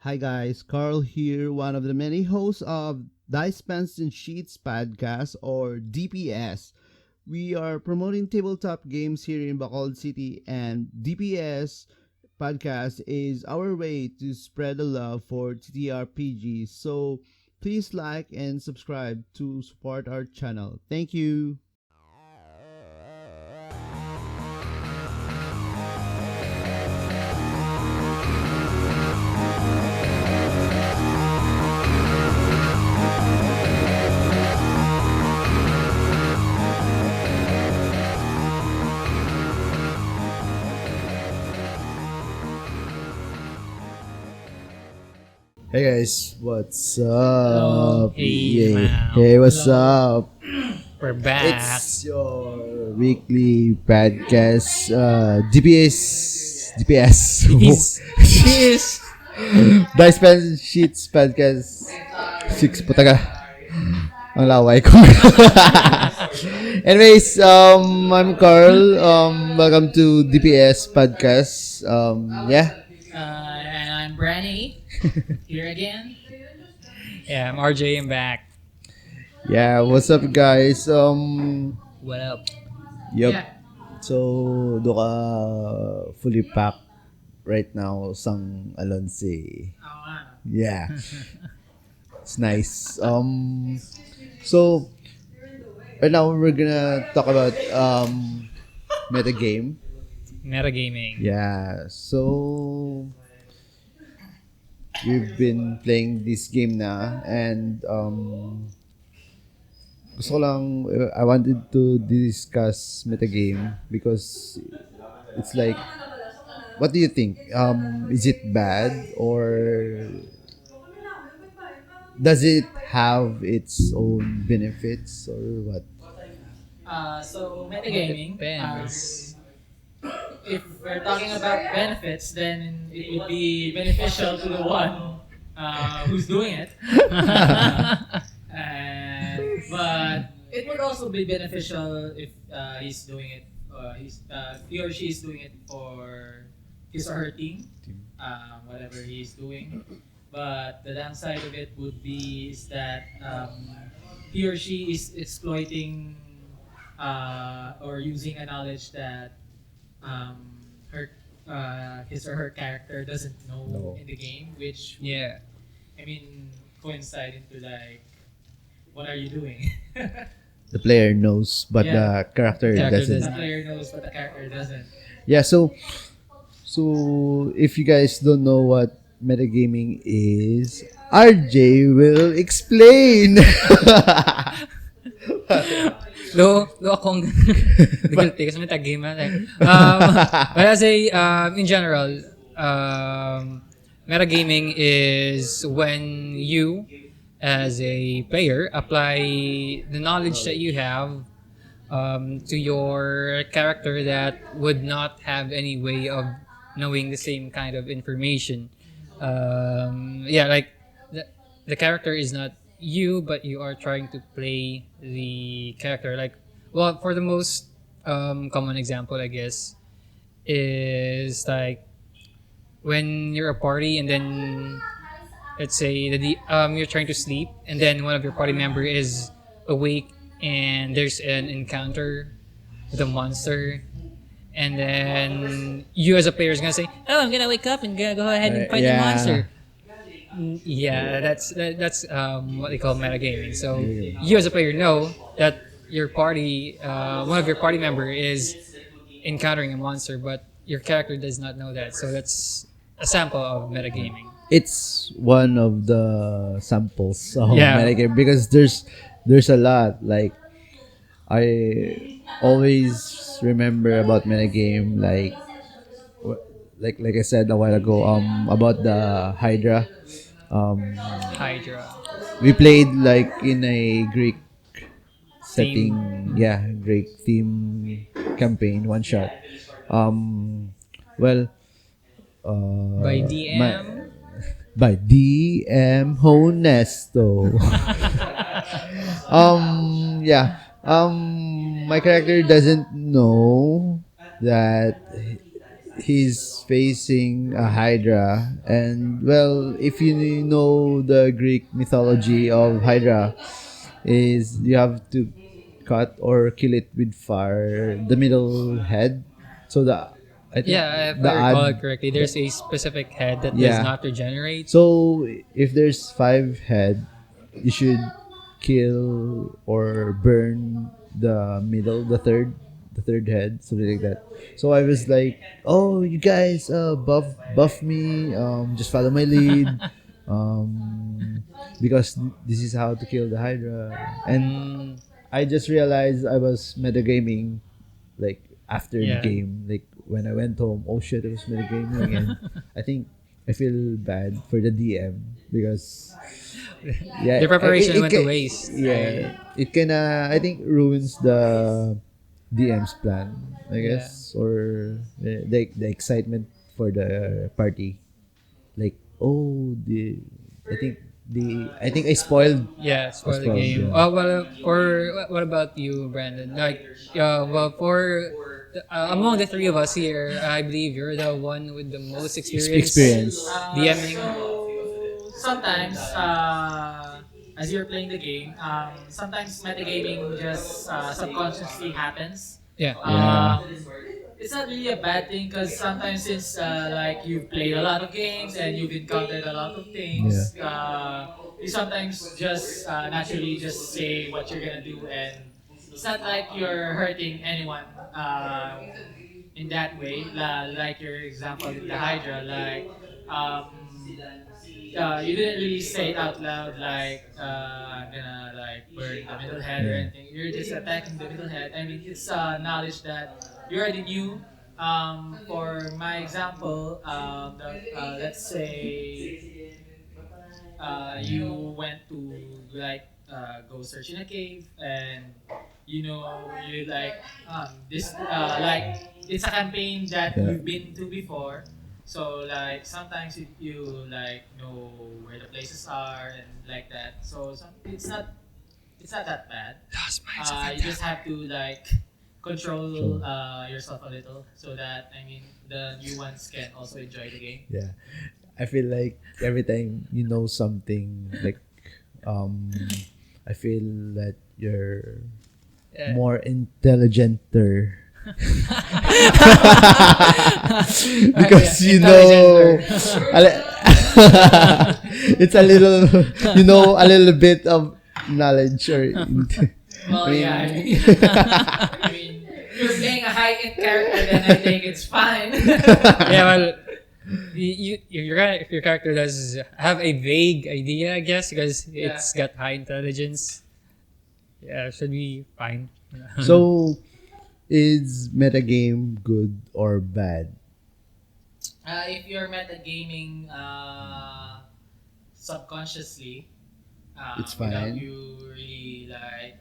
Hi guys, Carl here, one of the many hosts of Dice Pens and Sheets podcast or DPS. We are promoting tabletop games here in Bacolod City, and DPS podcast is our way to spread the love for TTRPGs. So please like and subscribe to support our channel. Thank you. Hey guys, what's up? Hey, man. Hey, what's up? We're back. It's your weekly podcast, DPS. Yes. Dice Pen Sheets podcast. Six putaga. Ang laway ko. Anyways, I'm Carl. Welcome to DPS podcast. And I'm Branny. Here again. Yeah, I'm RJ. I'm back. Yeah, what's up guys? What up? Yup. Yeah. So, do ka fully packed right now sang Alonse. Yeah. It's nice. So right now we're gonna talk about meta game. Metagaming. Yeah. So we've been playing this game na, and gusto ko lang, I wanted to discuss metagame because it's like, what do you think? Is it bad, or does it have its own benefits, or what? So metagaming. If we're talking about benefits, then it would be beneficial to the one who's doing it. But it would also be beneficial if he's doing it. He or she is doing it for his or her team, whatever he's doing. But the downside of it would be is that he or she is exploiting or using a knowledge that her his or her character doesn't know in the game, which would, I mean, coincide into like, what are you doing? The player knows, but the character doesn't. The player knows, but the character doesn't. Yeah, so if you guys don't know what metagaming is, RJ will explain. Do akong difficulty kasi may tag-game natin. But I say, in general, metagaming is when you, as a player, apply the knowledge that you have to your character that would not have any way of knowing the same kind of information. Like the character is not you, but you are trying to play the character. Like, well, for the most common example, I guess, is like when you're a party and then let's say you're trying to sleep and then one of your party member is awake and there's an encounter with a monster, and then you as a player is gonna say, "Oh, I'm gonna wake up and go ahead and fight the monster." Yeah, that's what they call metagaming. So you as a player know that your party, one of your party member is encountering a monster, but your character does not know that. So that's a sample of metagaming. It's one of the samples of metagame because there's a lot. Like, I always remember about metagame, like I said a while ago, about the Hydra. Hydra. We played like in a Greek setting, Greek theme campaign, one shot. Well, By DM. By DM Honesto. My character doesn't know that he's facing a Hydra, and well, if you know the Greek mythology of Hydra, is you have to cut or kill it with fire, the middle head, so the I think Yeah, if the I recall it ad, correctly, there's a specific head that does yeah. not regenerate. So if there's five head, you should kill or burn the middle, the third head, something like that. So I was like, oh, you guys, buff me, just follow my lead, because this is how to kill the Hydra. And Mm, I just realized I was metagaming, like after the yeah. game, like when I went home. Oh shit, it was metagaming, and I think I feel bad for the DM because yeah, The preparation it went to waste, right? yeah, it kind of I think ruins the DM's plan, I Yeah. guess, or the excitement for the party. Like, oh, I think I spoiled. Yeah, I spoil the spoiled, game. yeah. Oh, well, what about you, Brandon? Like, well, among the three of us here, I believe you're the one with the most experience Experience. DMing. So sometimes, as you're playing the game, sometimes metagaming just subconsciously happens. Yeah. Yeah. It's not really a bad thing because sometimes since like you've played a lot of games and you've encountered a lot of Yeah. things, you sometimes just naturally just say what you're gonna do, and it's not like you're hurting anyone in that way. Like your example with the Hydra, like you didn't really say it out loud like I'm gonna like burn the middle head or Yeah. anything. You're just attacking the middle head. I mean, it's knowledge that you already knew. For my example, let's say you went to like go search in a cave and you like this like it's a campaign that Yeah. you've been to before, so like sometimes you like know where the places are and like that, so it's not that bad. You just have to like control So, yourself a little so that I mean the new ones can also enjoy the game. yeah. I feel like every time you know something, like, um, I feel that you're Yeah. more intelligenter because Yeah, you know intelligenter. a li- it's a little, you know, a little bit of knowledge or Well, I mean, yeah, I mean, if you're playing a high-end character, then I think it's fine. Yeah, well, if your character does have a vague idea, I guess, because it's got high intelligence, yeah, it should be fine. so is metagame good or bad? If you're metagaming subconsciously, It's without fine. you really like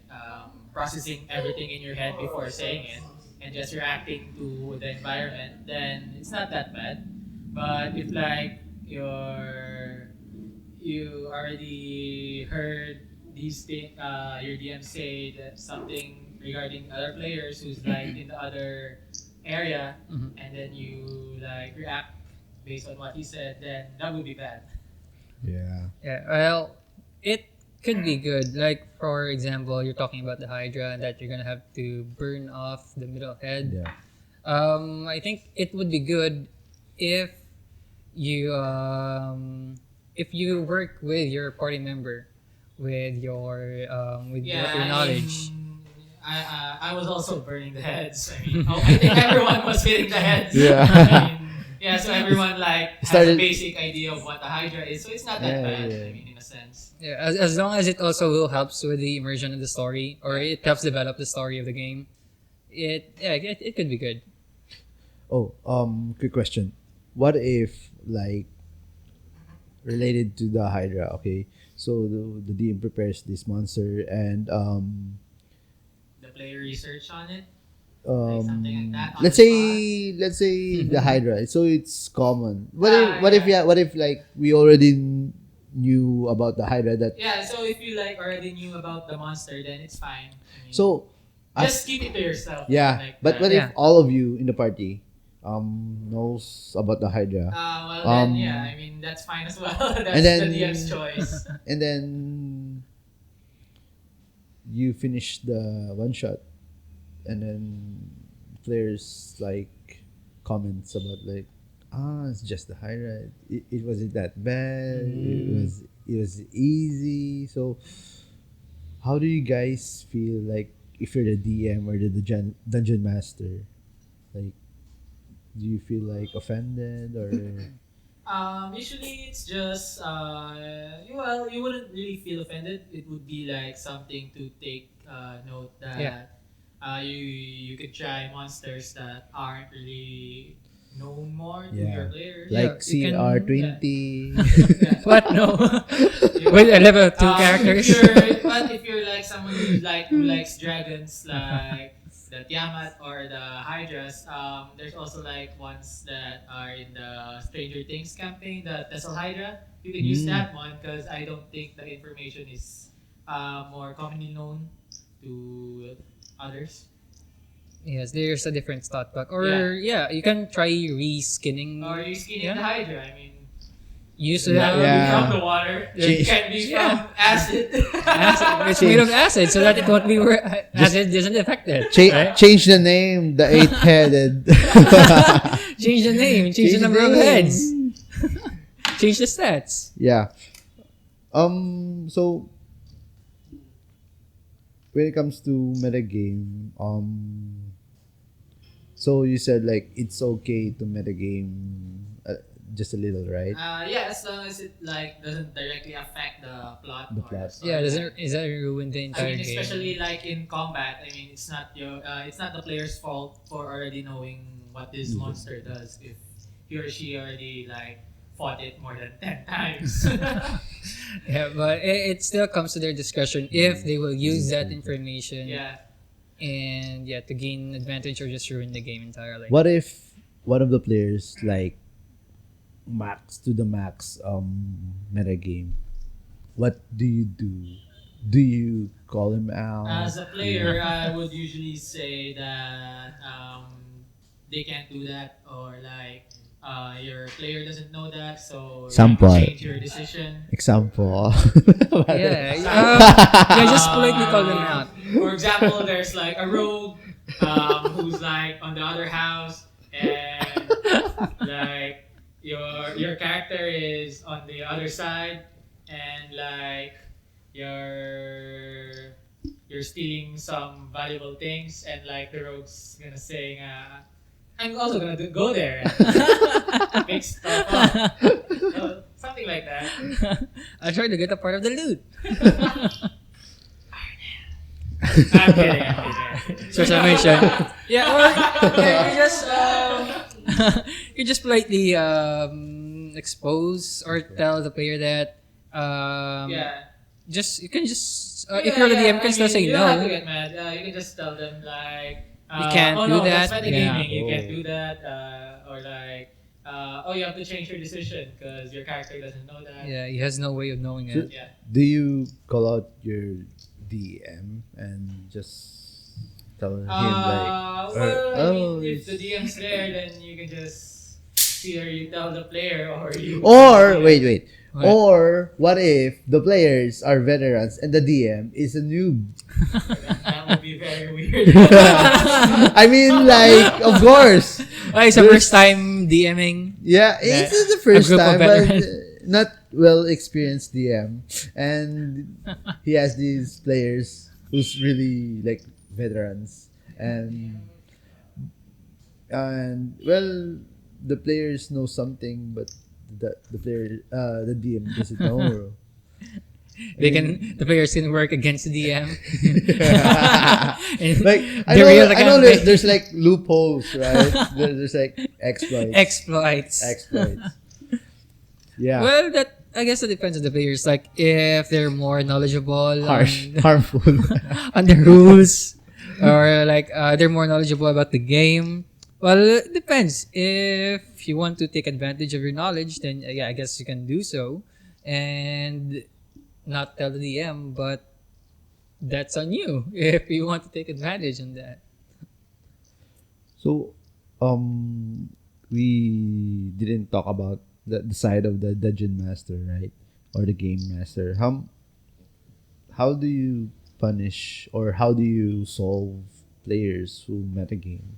processing everything in your head before saying it and just reacting to the environment, then it's not that bad. But if like you already heard these your DM say that something regarding other players who's like in the other area, Mhm. and then you like react based on what he said, then that would be bad. Yeah. Yeah, well, it could be good. Like, for example, you're talking about the Hydra and that you're gonna have to burn off the middle head. Yeah. I think it would be good if you work with your party member with your knowledge. I was also burning the heads. I mean, I think everyone was hitting the heads. Yeah. I mean, yeah, so everyone like has a Started- basic idea of what the Hydra is, so it's not that Yeah, bad. yeah. I mean, in a sense. Yeah, as long as it also will helps with the immersion of the story, or it helps develop the story of the game. It could be good. Oh, quick question. What if, like, related to the Hydra? Okay, so the DM prepares this monster, and The player research on it. Like something like that on let's the say the Hydra. So it's common. What if Ah, what if yeah. yeah? What if like we already knew about the Hydra that? Yeah, so if you like already knew about the monster, then it's fine. I mean, So, just keep it to yourself. yeah. Like But that. what Yeah. if all of you in the party, knows about the Hydra. Well Um, then, yeah, I mean that's fine as well. and That's the then DM's choice. and then you finish the one shot, and then players like comments about like, it's just the Hydra. It wasn't that bad. It was easy. So how do you guys feel like if you're the DM or the dungeon master? Like, do you feel like offended or? Usually it's just well, you wouldn't really feel offended. It would be like something to take note that Yeah. you could try monsters that aren't really known more to Yeah. your players. Like you can- CR20. Yeah. What? No. You- Wait, a level 2 characters. If you're like someone who likes dragons, like the Tiamat or the Hydras, there's also like ones that are in the Stranger Things campaign, the Tessel Hydra. You can use that one because I don't think the information is more commonly known to others. Yes, there's a different stat pack. Or yeah, you can try reskinning. Or you skinning Yeah. the Hydra. I mean, Use to it have can Yeah. be from the water. It can be Yeah. from acid. acid. It's made of acid, so that it won't be acid doesn't affect it. right? Change the name, the 8-headed. Change the name. Change the number of name. heads. Change the stats. Yeah. So when it comes to metagame, so you said like it's okay to metagame just a little, right? Yeah, as long as it like doesn't directly affect the plot. The or plot. story. Yeah, doesn't ruin the I entire mean, game. especially like in combat. I mean, it's not the player's fault for already knowing what this monster does if he or she already like fought it more than 10 times. Yeah, but it still comes to their discretion if they will use that information Yeah. and to gain advantage or just ruin the game entirely. What if one of the players like max to the max metagame? What do you do? Do you call him out? As a player, I would usually say that they can't do that, or like your player doesn't know that, so you Sample. have to change your decision. Example. Just politely call them out. For example, there's like a rogue who's like on the other house, and like your character is on the other side, and like you're stealing some valuable things, and like the rogue's gonna say, I'm also gonna go there and pick stuff up. Something like that. I tried to get a part of the loot. I'm kidding. So as I mentioned, or you just you just politely expose or tell the player that Yeah. you can just if you're the DM, you can still say you don't have to no. get mad. You can just tell them like, You can't oh do no, that. that's Yeah. metagaming. You can't do that. Or like, oh, you have to change your decision because your character doesn't know that. Yeah, he has no way of knowing it. Yeah. Do you call out your DM and just tell him like, Well, I mean, if it's- the DM's there, then you can just either you tell the player or you. or wait. What? Or what if the players are veterans and the DM is a noob? That would be very weird. I mean, like, of course. It's the first time DMing. Yeah, That- it's the first group of time, but veterans. not well experienced DM, and he has these players who's really like veterans, and well, the players know something, but the DM doesn't know. The players can work against the DM. And Like I derail know, the I know campaign. there's like loopholes, right? There's like exploits. Exploits. Yeah. Well, I guess it depends on the players. Like if they're more knowledgeable Harmful. on the rules, or like they're more knowledgeable about the game. Well, it depends. If you want to take advantage of your knowledge, then I guess you can do so, and not tell the DM. But that's on you if you want to take advantage on that. So, we didn't talk about the side of the dungeon master, right? Or the game master. How do you punish or how do you solve players who metagame?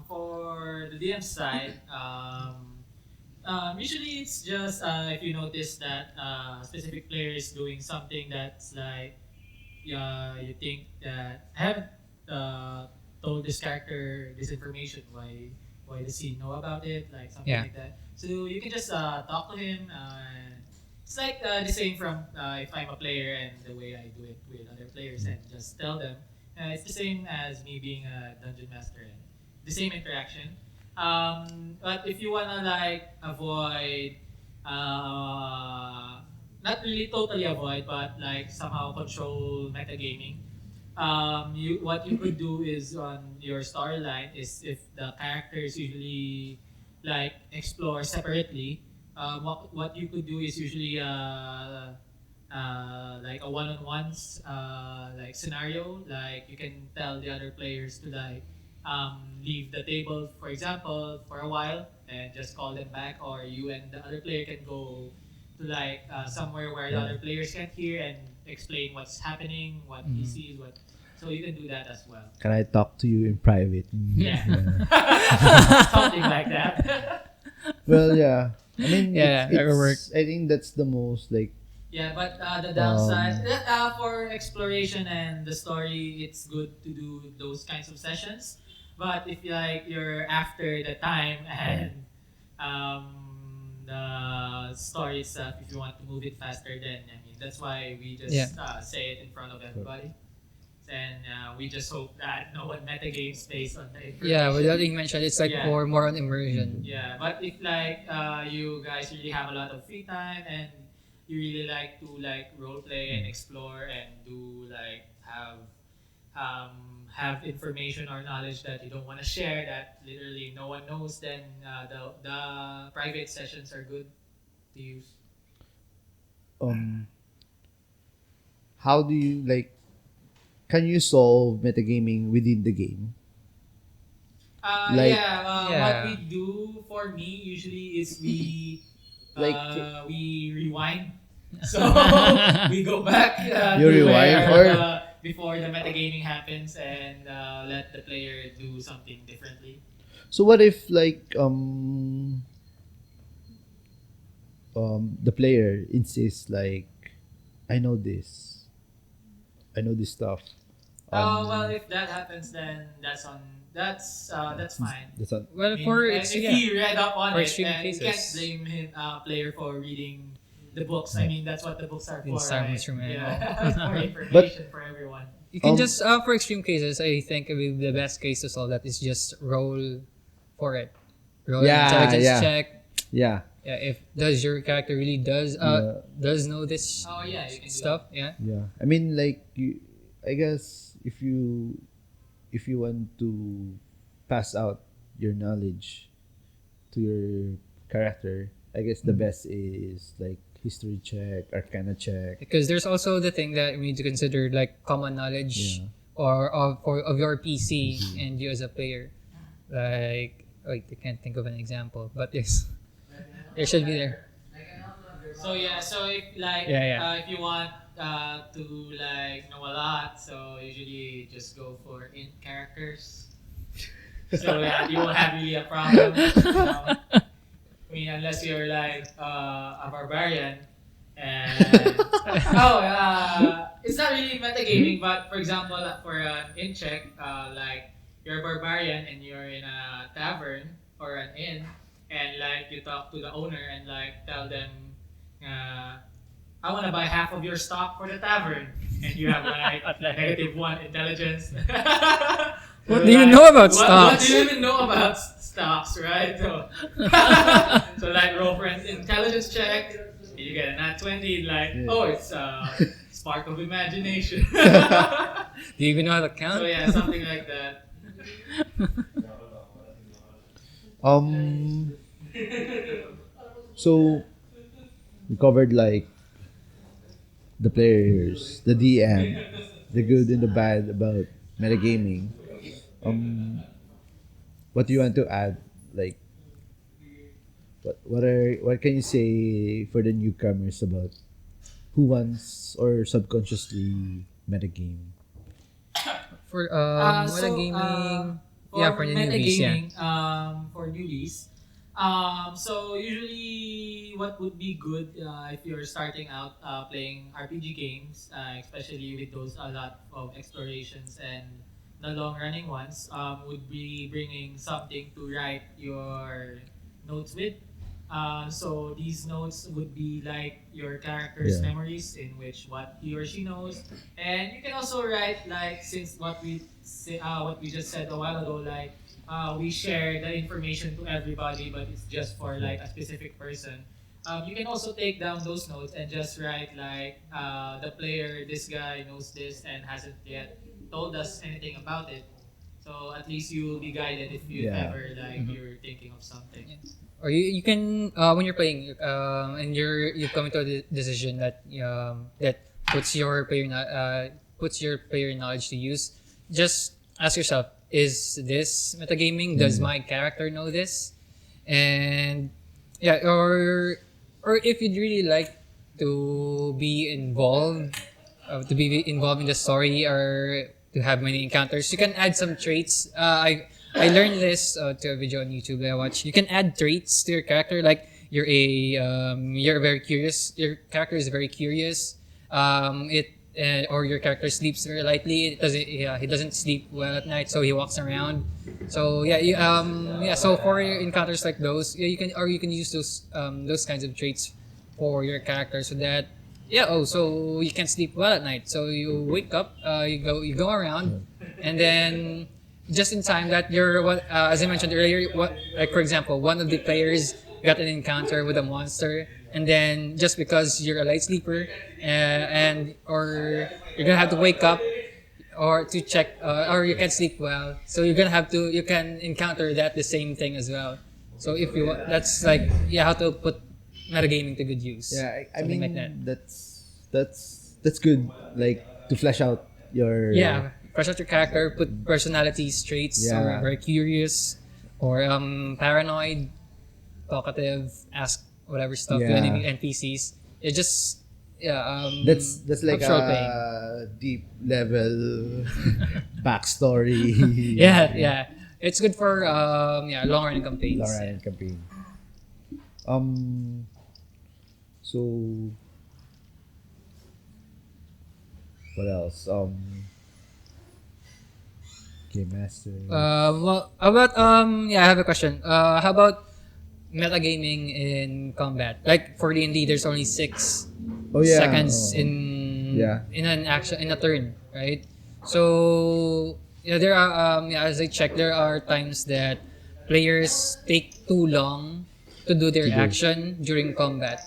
For the DM side, usually it's just if you notice that specific player is doing something that's like, yeah, you think that I haven't uh, told this character this information. Why does he know about it? Like something Yeah. like that. So you can just talk to him. It's like the same from if I'm a player and the way I do it with other players and just tell them. It's the same as me being a dungeon master and the same interaction. But if you wanna like avoid not really totally avoid, but like somehow control metagaming. You what you could do is on your storyline is if the characters usually like explore separately. What you could do is usually like a one-on-ones like scenario. Like you can tell the other players to like leave the table, for example, for a while, and just call them back, or you and the other player can go to like somewhere where the other players can't hear and explain what's happening, what he sees, what. So you can do that as well. Can I talk to you in private? Yeah. Something like that. Well, yeah. I mean, Yeah, that would work. I think that's the most like. Yeah, but the downside for exploration and the story, it's good to do those kinds of sessions. But if like you're after the time and the story itself, if you want to move it faster, then I mean that's why we just Yeah. say it in front of everybody, and we just hope that no one metagames based on the information. Yeah, without being mentioned, it's like Yeah. for more on immersion. Yeah, but if like you guys really have a lot of free time and you really like to like role play and explore and do like have information or knowledge that you don't want to share that literally no one knows, then the private sessions are good to use. um how do you like can you solve metagaming within the game? Like- Yeah. What we do for me usually is we Like- we rewind. So we go back You to rewind where, or- before the metagaming happens and let the player do something differently. So what if like the player insists like I know this stuff. Well, if that happens, then that's fine. That's not, Well, I mean, for and if he read up on For it, extreme then you can't cases. blame him player for reading the books. I mean, that's what the books are for, Inside right? instrument. Yeah, for information for everyone. You can Um, just for extreme cases, I think the best case to solve that is just roll for it. Roll an Yeah, intelligence yeah. check. yeah. Yeah, if does your character really does know this Oh yeah, you can do stuff? Yeah. Yeah. I mean like I guess if you want to pass out your knowledge to your character, I guess the best is like history check, arcana check. Because there's also the thing that we need to consider, like common knowledge Yeah. or of your PC and you as a player. Like, wait, I can't think of an example, but yes, there should be there. So yeah, so if like if you want to like know a lot, so usually just go for int characters. So that you won't have really a problem. I mean, unless you're like a barbarian, and it's not really metagaming, but for example, for an int check, like you're a barbarian and you're in a tavern or an inn, and like you talk to the owner and like tell them, I want to buy half of your stock for the tavern, and you have like -1 intelligence. What do you know about What stocks? do you even know about stocks, right? So, so like roll for an intelligence check, you get a nat 20, like, oh, it's spark of imagination. Do you even know how to count? So yeah, something like that. So we covered like the players, the DM, the good and the bad about metagaming. What do you want to add? Like what can you say for the newcomers about who wants or subconsciously metagame? For So metagaming, yeah, for for the newbies, yeah. metagaming, for newbies, so usually what would be good if you're starting out playing RPG games, especially with those a lot of explorations and the long running ones, would be bringing something to write your notes with. So these notes would be like your character's Yeah. memories in which what he or she knows, and you can also write like since what we just said a while ago, like we share the information to everybody, but it's just for like a specific person. You can also take down those notes and just write like the player, this guy knows this and hasn't yet told us anything about it. So at least you will be guided if you Yeah. ever like Mhm. you're thinking of something. Or you can when you're playing and you've come to a decision that that puts your puts your player knowledge to use. Just ask yourself: is this metagaming? Does Mm. my character know this? And yeah, or if you'd really like to be involved, to be involved in the story or to have many encounters, you can add some traits. I learned this to a video on YouTube that I watched. You can add traits to your character, like you're very curious. Your character is very curious. It or your character sleeps very lightly. It doesn't. Yeah, he doesn't sleep well at night, so he walks around. So yeah, yeah. So for your encounters like those, yeah, you can use those kinds of traits for your character so that yeah. Oh, so you can sleep well at night. So you wake up, you go around, and then just in time that you're what as I mentioned earlier, what like for example, one of the players got an encounter with a monster, and then just because you're a light sleeper, and or you're gonna have to wake up or to check or you can sleep well, so you're gonna have to you can encounter that the same thing as well. So if you that's like yeah how to put metagaming to good use. Yeah, I Something mean like that. that's good. Like to flesh out your Yeah, fresh out your character, put personality traits, or Yeah. very curious, or paranoid, talkative, ask whatever stuff to Yeah. any NPCs. It just yeah That's like helps role playing. a deep level backstory. Yeah, yeah, it's good for yeah long running campaigns. Long running campaign. Um. So what else? Game master. Well, how about yeah, I have a question. How about metagaming in combat? Like for D&D, there's only 6 seconds Oh. Yeah. in an action in a turn, right? So yeah, there are yeah, as I check, there are times that players take too long to do their To do. action during combat.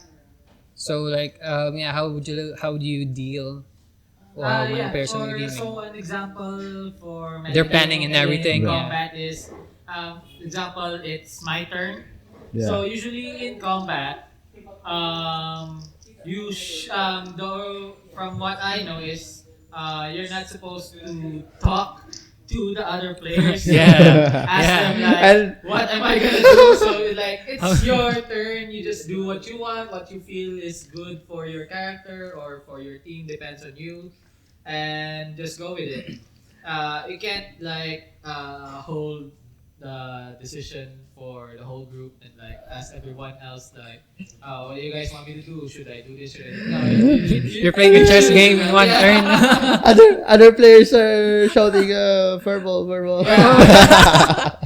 So like yeah, how do you deal when Yeah, players are for metagaming? so an example for They're panning and metagaming everything. in Yeah. Yeah. combat is example it's my turn. Yeah. So usually in combat, though from what I know is you're not supposed to talk to the other players. Yeah. Ask Yeah. them like, And- what am I gonna do? So like, it's your turn. You just do what you want, what you feel is good for your character or for your team. Depends on you, and just go with it. You can't like hold the decision for the whole group and like ask everyone else like, what do you guys want me to do? Should I do this? Should I do no? You're playing a chess game in one turn. Other players are shouting verbal. Yeah.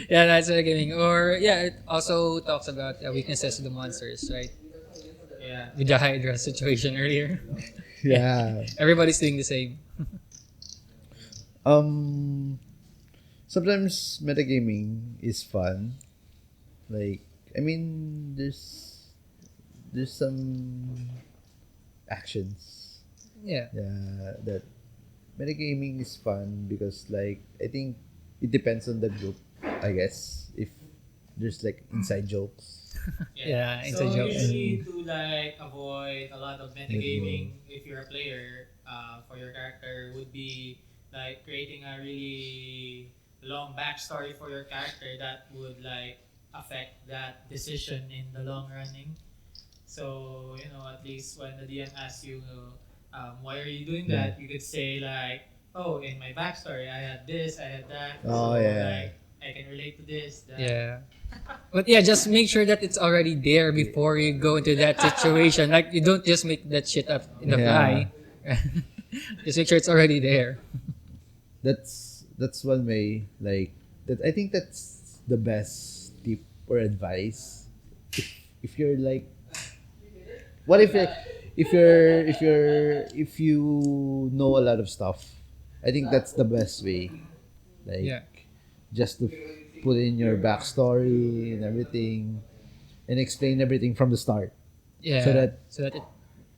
Yeah, that's metagaming. Or yeah, it also talks about weaknesses of the monsters, right? Yeah. With the Hydra situation earlier. Yeah. Everybody's doing the same. Um. Sometimes metagaming is fun. Like I mean, there's some actions. Yeah. Yeah, that metagaming is fun because like I think it depends on the group. I guess if there's like inside jokes. Yeah, So inside jokes. usually to like avoid a lot of metagaming if you're a player for your character would be like creating a really long backstory for your character that would like affect that decision in the long running. So at least when the DM asks you, why are you doing Yeah. that, you could say like, oh, in my backstory, I had this, I had that. Oh, So yeah. like, I can relate to this. That. Yeah. But yeah, just make sure that it's already there before you go into that situation. Like you don't just make that shit up in the Yeah. fly. Just make sure it's already there. That's one way, like, that I think that's the best tip or advice. If you're like, what if you know a lot of stuff, I think that's the best way, like, Yeah. just to put in your backstory and everything and explain everything from the start, Yeah. so that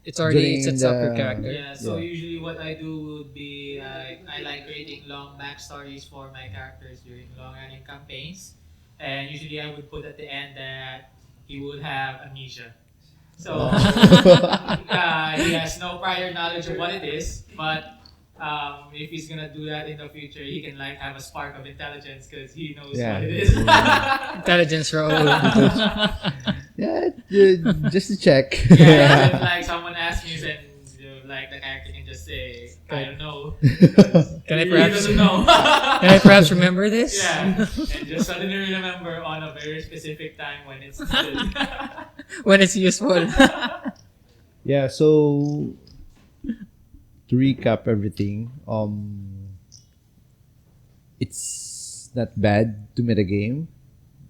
it's already during sets up your the- character. Yeah, so Yeah. usually what I do would be I like creating long backstories for my characters during long running campaigns. And usually I would put at the end that he would have amnesia. So he has no prior knowledge of what it is, but if he's gonna do that in the future, he can like have a spark of intelligence because he knows Yeah. what it is. Intelligence roll. yeah, just to check. Yeah, and like someone asks me, and like the character can just say, "I don't know." Can I He perhaps doesn't know. can I perhaps remember this? Yeah, and just suddenly remember on a very specific time when it's needed. When it's useful. Yeah, so to recap everything, it's not bad to metagame.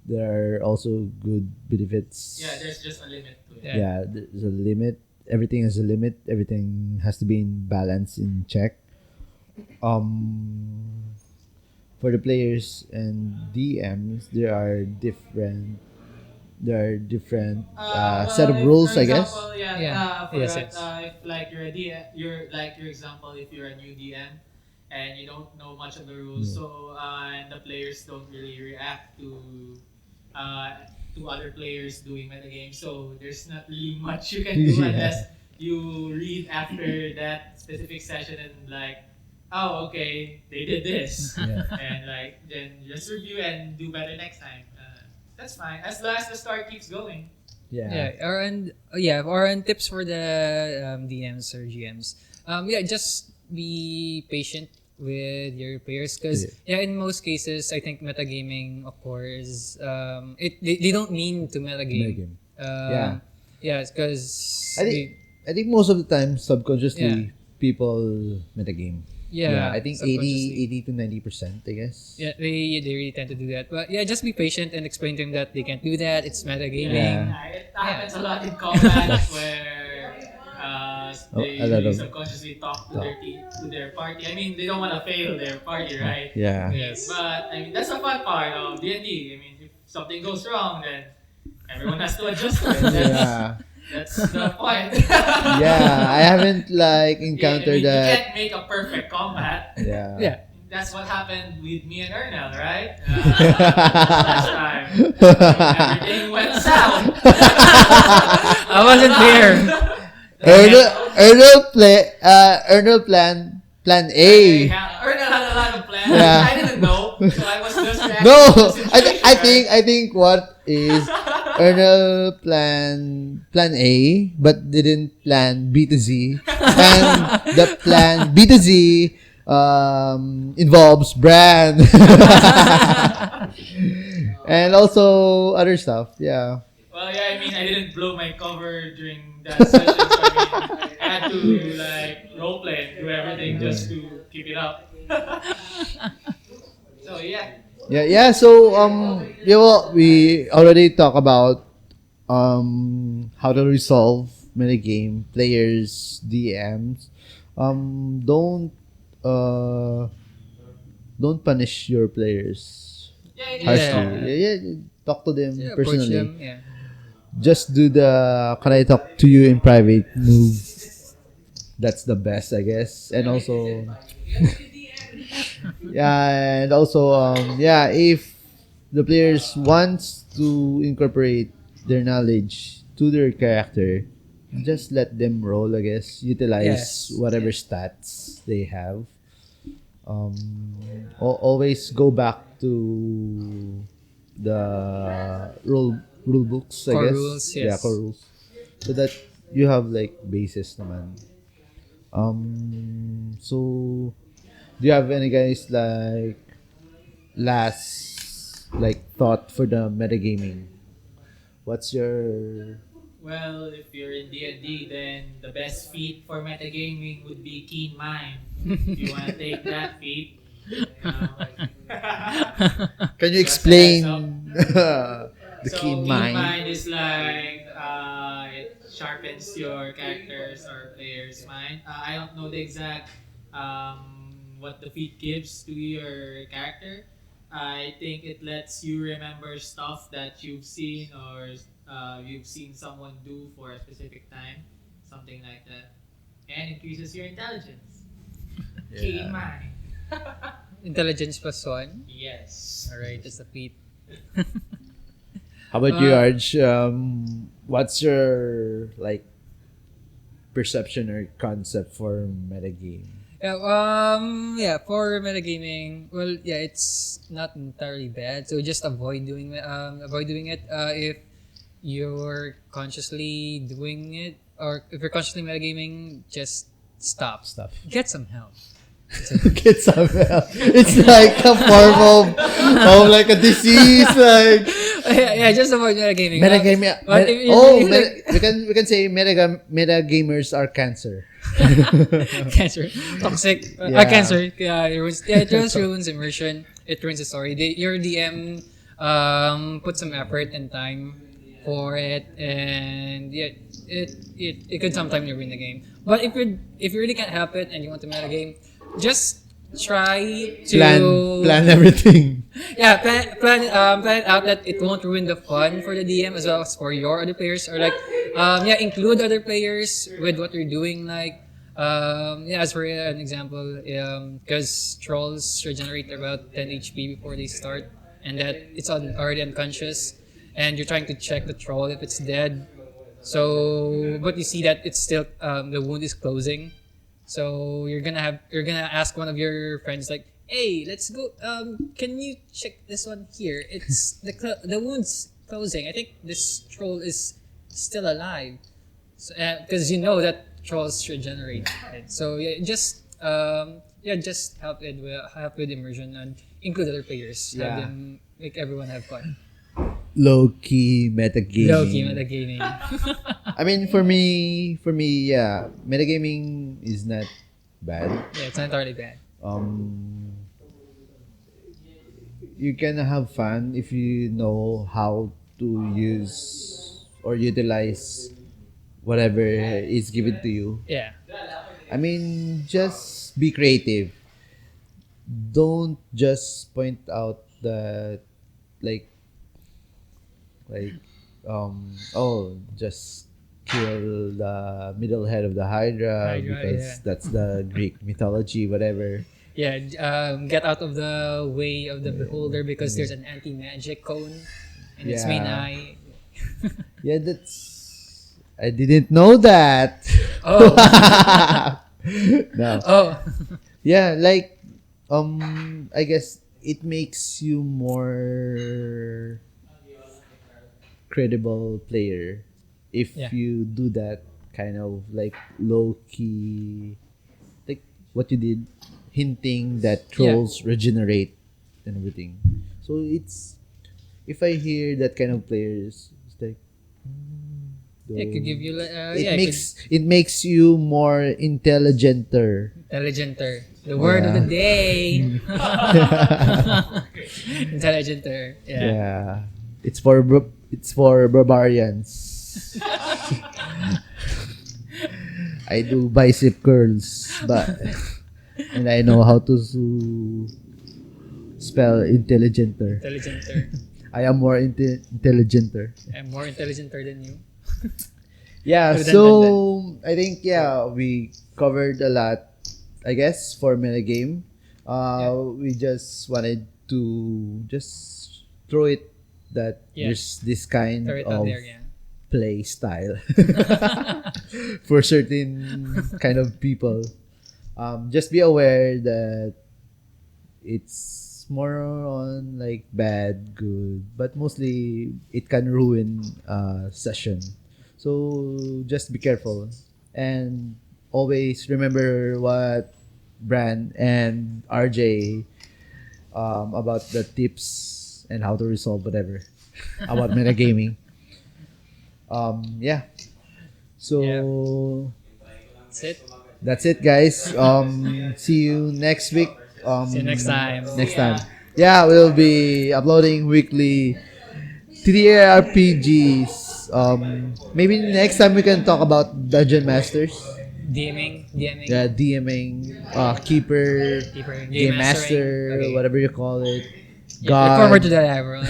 There are also good benefits. Yeah, there's just a limit to it. Yeah. Yeah, there's a limit. Everything has a limit. Everything has to be in balance, in check. For the players and DMs, there are different set of If, rules, for I guess. example, Yeah. for Yes, that, yes. if like you're a DM, you're like your example, if you're a new DM and you don't know much of the rules, so and the players don't really react to other players doing metagame, so there's not really much you can do Yeah. unless you read after that specific session and like, oh, okay, they did this, Yeah. and like then just review and do better next time. That's fine as long as the story keeps going. Yeah, or and tips for the DMs or GMs. Just be patient with your players because in most cases I think metagaming occurs. They don't mean to metagame. Metagame. Because I think most of the time, subconsciously, people metagame. I think subconsciously. 80 to 90%, I guess. Yeah, they really tend to do that. But yeah, just be patient and explain to them that they can't do that. It's metagaming. Yeah. It happens a lot in combat where they a lot usually of- subconsciously talk to their party. I mean, they don't want to fail their party, right? Yeah. Yes. But I mean, that's the fun part of D&D. I mean, if something goes wrong, then everyone has to adjust to it. Yeah. That's the point. Yeah, I haven't like You encountered that. can't make a perfect combat. Yeah. Yeah. That's what happened with me and Ernell, right? Last time. Everything went south. I wasn't there. Ernal plan A. Ernell had a lot of plans. Yeah. I didn't know, so I was just reacting No, to the situation. I think what is Ernal plan A, but didn't plan B to Z, and the plan B to Z involves brand and also other stuff. Yeah. Well, yeah, I mean, I didn't blow my cover during that session. So I mean, I had to like roleplay and do everything just to keep it up. So yeah. Yeah. So well, we already talked about how to resolve metagame players DMs. Don't punish your players Yeah, harshly. Yeah, talk to them Yeah, approach personally. them. Yeah. Just do the "can I talk to you in private" move. That's the best, I guess. And also, if the players wants to incorporate their knowledge to their character, just let them roll, I guess. Utilize Yes. whatever stats they have. um, always go back to the rule books, I Core guess. rules, Yeah, yes. core rules. So that you have like basis naman. So do you have any guys like last like thought for the metagaming? What's your Well, if you're in D&D, then the best feat for metagaming would be Keen Mind. If you want to take that feat, you know. Can you Just a heads explain up. the So keen Keen mind? Mind is like it sharpens your characters or players' mind. I don't know the exact what the feat gives to your character. I think it lets you remember stuff that you've seen or you've seen someone do for a specific time, something like that, and increases your intelligence. Keen Mind. Intelligence plus one. Yes. Alright, that's the feat. How about you, Uh, Arj? What's your like perception or concept for metagame? Yeah, for metagaming, well, yeah, it's not entirely bad. So just avoid doing it. If you're consciously doing it, or if you're consciously metagaming, just stop. Stuff. Get some help. Get some help. It's like a form of like a disease, like Yeah, just avoid metagaming. metagame. But if you Oh, really like we can say metagamers are cancer. cancer, toxic, Yeah. cancer. Yeah, it just ruins immersion. It ruins the story. Your DM put some effort and time for it, and yeah, it could sometimes ruin the game. But if you really can't help it and you want to meta game, just try to Plan everything. yeah, plan it out that it won't ruin the fun for the DM as well as for your other players, or like yeah, include other players with what you're doing. Like yeah, as for an example, because trolls regenerate about 10 HP before they start, and that it's already unconscious, and you're trying to check the troll if it's dead. So, but you see that it's still the wound is closing. So you're gonna ask one of your friends like, "Hey, let's go. Can you check this one here? It's the wound's closing. I think this troll is still alive, because you know that trolls regenerate. Right? So yeah, just help with immersion and include other players. Have Yeah. them make everyone have fun. Low key metagaming. Low key metagaming. I mean, for me, yeah, metagaming is not bad. Yeah, it's not entirely bad. You can have fun if you know how to use or utilize whatever is given to you. Yeah. I mean, just be creative. Don't just point out that like like oh, just kill the middle head of the Hydra, Hydra, because yeah. that's the Greek mythology, whatever. Yeah, get out of the way of the beholder because there's an anti-magic cone in its main Yeah. eye. Yeah, that's I didn't know that. Oh. No. Oh. Yeah, like I guess it makes you more credible player if Yeah. you do that kind of like low key, like what you did, hinting that trolls regenerate and everything. So it's if I hear that kind of players, it's like It could give you it makes you more intelligenter. intelligenter. The word of the day. Intelligenter. Yeah. Yeah. It's for barbarians. I do bicep curls, but and I know how to spell intelligenter. Intelligenter. I am more intelligenter. I'm more intelligenter than you. Yeah, Other than so I think we covered a lot, I guess, for metagame. We just wanted to just throw it that Yeah. there's this kind Throw it out of there, yeah. play style for certain kind of people. Just be aware that it's more on like bad, good, but mostly it can ruin session. So just be careful and always remember what Bran and RJ about the tips and how to resolve whatever about metagaming. Yeah. So That's it. that's it, guys. See you next week. See you next time. Next time. Yeah, we'll be uploading weekly 3RPGs. Maybe next time we can talk about Dungeon Masters. DMing. Yeah, DMing, Keeper, Keeper, Game Master, Okay. whatever you call it. Yeah, look forward to God. that, everyone.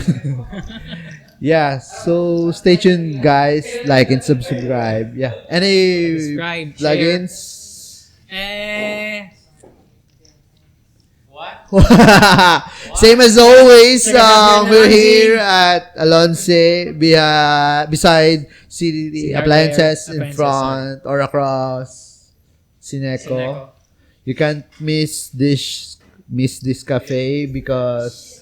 Yeah, so stay tuned, guys. Like and subscribe. Yeah. Any Subscribe, plugins? What? Same as always, Check us out here in we're Alonce. here at Alonce, beside CD Appliances in Appliances, front or across Sineco. Sineco. You can't miss this cafe because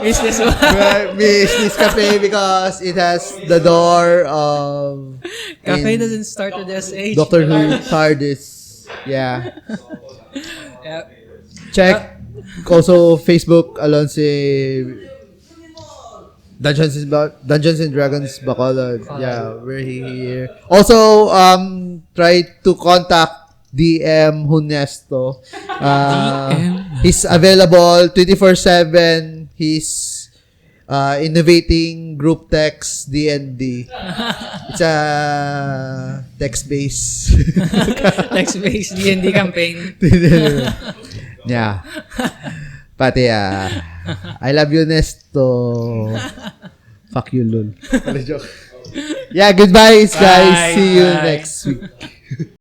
Is this one? miss this cafe because it has the door of Cafe in doesn't start with SH. Doctor Who TARDIS. Yeah. Yeah. Check also Facebook Alonce Dungeons and Dragons Bacolod. Yeah, we're here. Also try to contact DM Hunesto. He's available 24/7. He's innovating group text D&D. It's a text-based. Text-based D&D campaign. Yeah. Pati I love you, Nesto. Fuck you, lol. Yeah, goodbye, guys. Bye. See you Bye. next week.